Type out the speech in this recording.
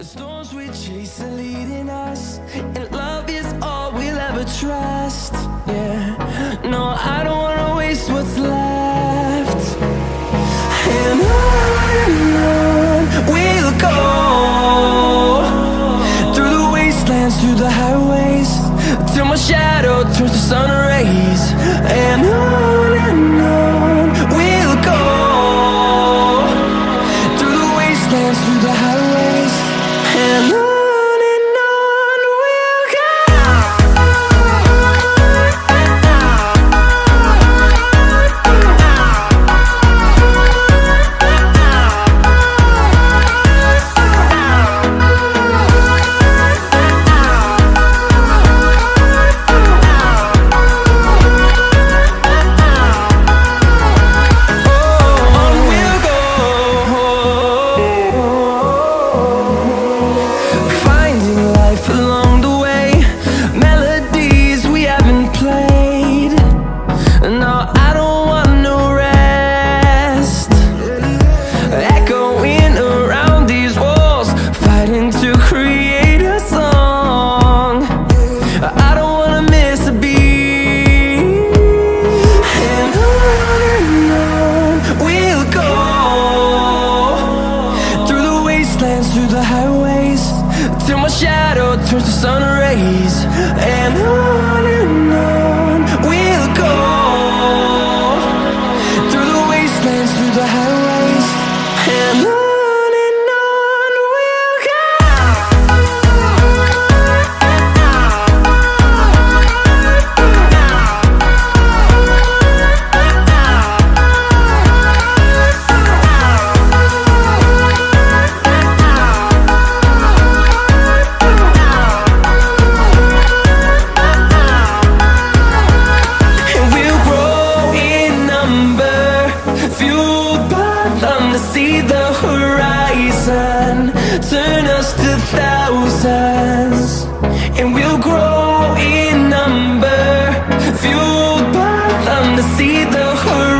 storms we chase are leading us, and love is all we'll ever trust. Yeah, no, I don't wanna waste what's left. And on we'll go, through the wastelands, through the highways, till my shadow turns to sun rays. And on we'll go, through the wastelands, through the highways, and on we'll go. Through the highways, till my shadow turns to sun rays. And on we'll go, through the wastelands, through the highways, and on we'll go. See the horizon turn us to thousands, and we'll grow in number, fueled by them to see the horizon.